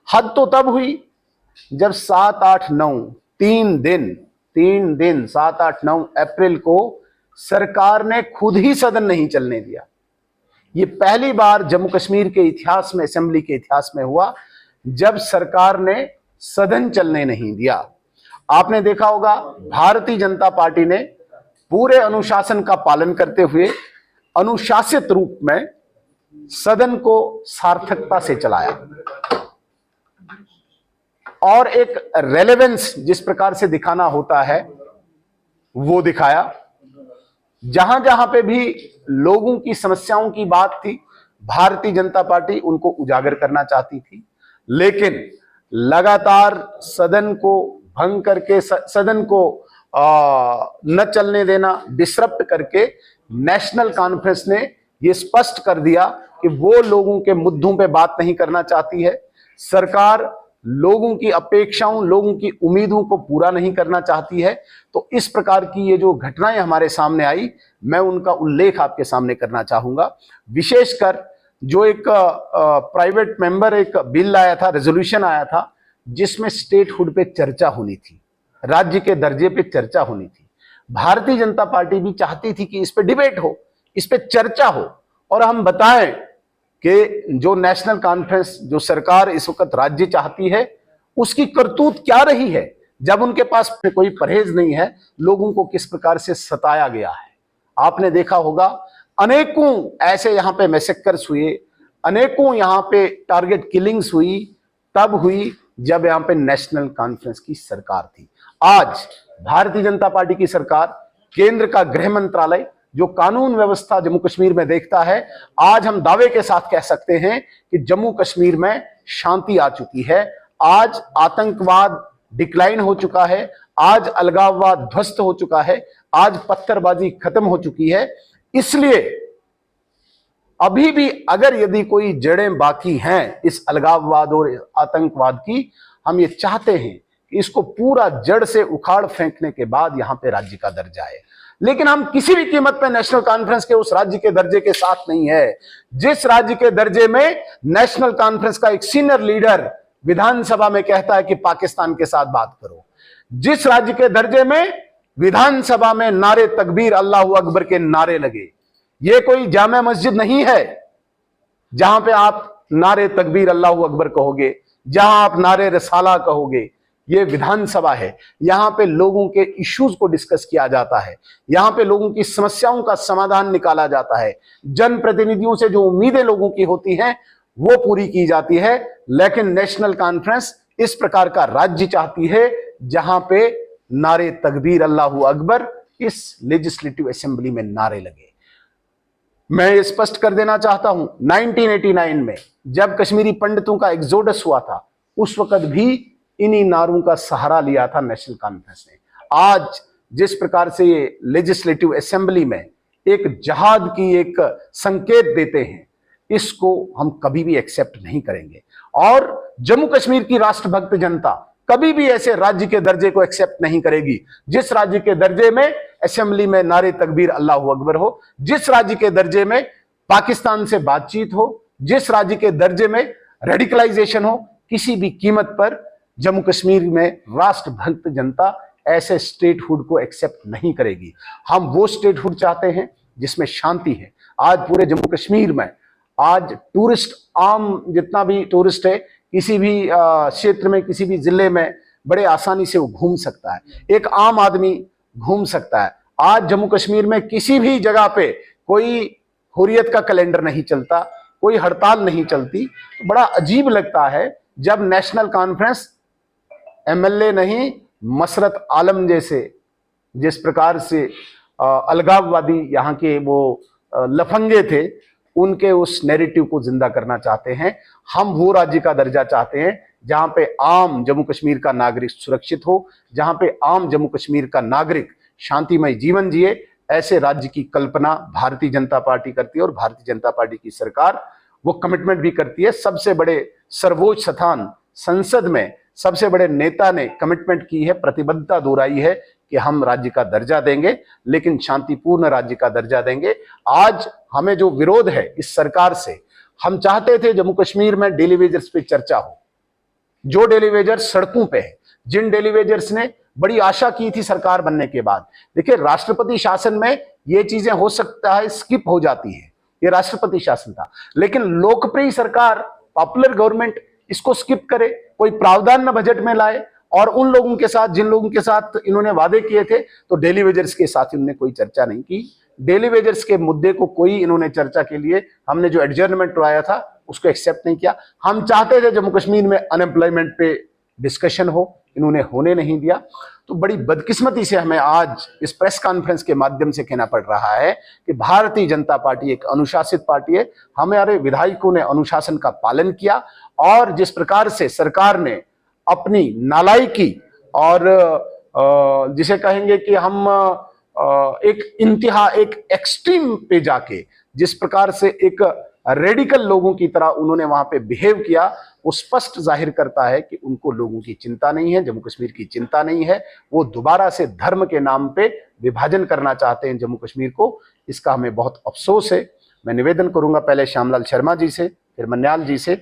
हद तो तब हुई जब 7, 8, 9 तीन दिन 7, 8, 9 अप्रैल को सरकार ने खुद ही सदन नहीं चलने दिया। ये पहली बार जम्मू कश्मीर के इतिहास में, असेंबली के इतिहास में हुआ जब सरकार ने सदन चलने नहीं दिया। आपने देखा होगा भारतीय जनता पार्टी ने पूरे अनुशासन का पालन करते हुए अनुशासित रूप में सदन को सार्थकता से चलाया और एक रेलेवेंस जिस प्रकार से दिखाना होता है वो दिखाया। जहां जहां पे भी लोगों की समस्याओं की बात थी, भारतीय जनता पार्टी उनको उजागर करना चाहती थी, लेकिन लगातार सदन को भंग करके, सदन को न चलने देना, डिसरप्ट करके नेशनल कॉन्फ्रेंस ने यह स्पष्ट कर दिया कि वो लोगों के मुद्दों पे बात नहीं करना चाहती है। सरकार लोगों की अपेक्षाओं, लोगों की उम्मीदों को पूरा नहीं करना चाहती है। तो इस प्रकार की ये जो घटनाएं हमारे सामने आई, मैं उनका उल्लेख आपके सामने करना चाहूंगा। विशेषकर जो एक प्राइवेट मेंबर एक बिल लाया था, रेजोल्यूशन आया था, जिसमें स्टेटहुड पे चर्चा होनी थी, राज्य के दर्जे पे चर्चा होनी थी। भारतीय जनता पार्टी भी चाहती थी कि इस पे डिबेट हो, इस पे चर्चा हो और हम बताएं कि जो नेशनल कॉन्फ्रेंस, जो सरकार इस वक्त राज्य चाहती है, उसकी करतूत क्या रही है, जब उनके पास कोई परहेज नहीं है, लोगों को किस प्रकार से सताया गया है। आपने देखा होगा अनेकों ऐसे यहां पे मैसेकर्स हुए, अनेकों यहां पे टारगेट किलिंग्स हुई, तब हुई जब यहां पे नेशनल कॉन्फ्रेंस की सरकार थी। आज भारतीय जनता पार्टी की सरकार, केंद्र का गृह मंत्रालय जो कानून व्यवस्था जम्मू कश्मीर में देखता है, आज हम दावे के साथ कह सकते हैं कि जम्मू कश्मीर में शांति आ चुकी है। आज आतंकवाद डिक्लाइन हो चुका है, आज अलगाववाद ध्वस्त हो चुका है, आज पत्थरबाजी खत्म हो चुकी है। इसलिए अभी भी अगर यदि कोई जड़ें बाकी हैं इस अलगाववाद और आतंकवाद की, हम ये चाहते हैं कि इसको पूरा जड़ से उखाड़ फेंकने के बाद यहां पे राज्य का दर्जा है। लेकिन हम किसी भी कीमत पर नेशनल कॉन्फ्रेंस के उस राज्य के दर्जे के साथ नहीं है जिस राज्य के दर्जे में नेशनल कॉन्फ्रेंस का एक सीनियर लीडर विधानसभा में कहता है कि पाकिस्तान के साथ बात करो, जिस राज्य के दर्जे में विधानसभा में नारे तकबीर अल्लाह अकबर के नारे लगे। यह कोई जामा मस्जिद नहीं है जहां पे आप नारे तकबीर अल्लाह अकबर कहोगे, जहां आप नारे रसाला कहोगे। ये विधानसभा है, यहां पे लोगों के इश्यूज को डिस्कस किया जाता है, यहां पे लोगों की समस्याओं का समाधान निकाला जाता है, जनप्रतिनिधियों से जो उम्मीदें लोगों की होती हैं वो पूरी की जाती है। लेकिन नेशनल कॉन्फ्रेंस इस प्रकार का राज्य चाहती है जहां पे नारे तकबीर अल्लाह अकबर इस लेजिस्लेटिव असेंबली में नारे लगे। मैं ये स्पष्ट कर देना चाहता हूं, 1989 में जब कश्मीरी पंडितों का एक्सोडस हुआ था, उस वक्त भी इन्हीं नारों का सहारा लिया था नेशनल कॉन्फ्रेंस ने। आज जिस प्रकार से ये लेजिस्लेटिव असेंबली में एक जहाद की एक संकेत देते हैं, इसको हम कभी भी एक्सेप्ट नहीं करेंगे। और जम्मू कश्मीर की राष्ट्रभक्त जनता कभी भी ऐसे राज्य के दर्जे को एक्सेप्ट नहीं करेगी जिस राज्य के दर्जे में असेंबली में नारे तकबीर अल्लाह अकबर हो, जिस राज्य के दर्जे में पाकिस्तान से बातचीत हो, जिस राज्य के दर्जे में रेडिकलाइजेशन हो। किसी भी कीमत पर जम्मू कश्मीर में राष्ट्रभक्त जनता ऐसे स्टेटहुड को एक्सेप्ट नहीं करेगी। हम वो स्टेटहुड चाहते हैं जिसमें शांति है। आज पूरे जम्मू कश्मीर में आज टूरिस्ट, आम जितना भी टूरिस्ट है, किसी भी क्षेत्र में, किसी भी जिले में बड़े आसानी से वो घूम सकता है, एक आम आदमी घूम सकता है। आज जम्मू कश्मीर में किसी भी जगह पे कोई हुर्रियत का कैलेंडर नहीं चलता, कोई हड़ताल नहीं चलती। तो बड़ा अजीब लगता है जब नेशनल कॉन्फ्रेंस एमएलए नहीं, मसरत आलम जैसे जिस प्रकार से अलगाववादी यहाँ के वो लफंगे थे, उनके उस नैरेटिव को जिंदा करना चाहते हैं। हम वो राज्य का दर्जा चाहते हैं जहां पे आम जम्मू कश्मीर का नागरिक सुरक्षित हो, जहां पे आम जम्मू कश्मीर का नागरिक शांतिमय जीवन जिए। ऐसे राज्य की कल्पना भारतीय जनता पार्टी करती है और भारतीय जनता पार्टी की सरकार वो कमिटमेंट भी करती है। सबसे बड़े सर्वोच्च स्थान संसद में सबसे बड़े नेता ने कमिटमेंट की है, प्रतिबद्धता दोहराई है कि हम राज्य का दर्जा देंगे, लेकिन शांतिपूर्ण राज्य का दर्जा देंगे। आज हमें जो विरोध है इस सरकार से, हम चाहते थे जम्मू कश्मीर में डेली वेजेस पे चर्चा हो, जो डेली वेजर्स सड़कों पे है, जिन डेली वेजर्स ने बड़ी आशा की थी सरकार बनने के बाद। देखिए, राष्ट्रपति शासन में ये चीजें हो सकता है स्किप हो जाती है, ये राष्ट्रपति शासन था, लेकिन लोकप्रिय सरकार, पॉपुलर गवर्नमेंट इसको स्किप करे, कोई प्रावधान न बजट में लाए, और उन लोगों के साथ जिन लोगों के साथ इन्होंने वादे किए थे, तो डेली वेजर्स के साथ इन्होंने कोई चर्चा नहीं की। डेली वेजर्स के मुद्दे को कोई इन्होंने चर्चा के लिए, हमने जो एडजर्नमेंट लाया था उसको एक्सेप्ट नहीं किया। हम चाहते थे जम्मू कश्मीर में अनएम्प्लॉयमेंट पे डिस्कशन हो, इन्होंने होने नहीं दिया। तो बड़ी बदकिस्मती से हमें आज इस प्रेस कॉन्फ्रेंस के माध्यम से कहना पड़ रहा है कि भारतीय जनता पार्टी एक अनुशासित पार्टी है। हमारे विधायकों ने अनुशासन का पालन किया, और जिस प्रकार से सरकार ने अपनी नालायकी और जिसे कहेंगे कि हम एक एक्सट्रीम पे जाके जिस प्रकार से एक रेडिकल लोगों की तरह उन्होंने वहां पे बिहेव किया, वो स्पष्ट जाहिर करता है कि उनको लोगों की चिंता नहीं है, जम्मू कश्मीर की चिंता नहीं है। वो दोबारा से धर्म के नाम पे विभाजन करना चाहते हैं जम्मू कश्मीर को। इसका हमें बहुत अफसोस है। मैं निवेदन करूंगा पहले श्यामलाल शर्मा जी से, फिर मन्याल जी से।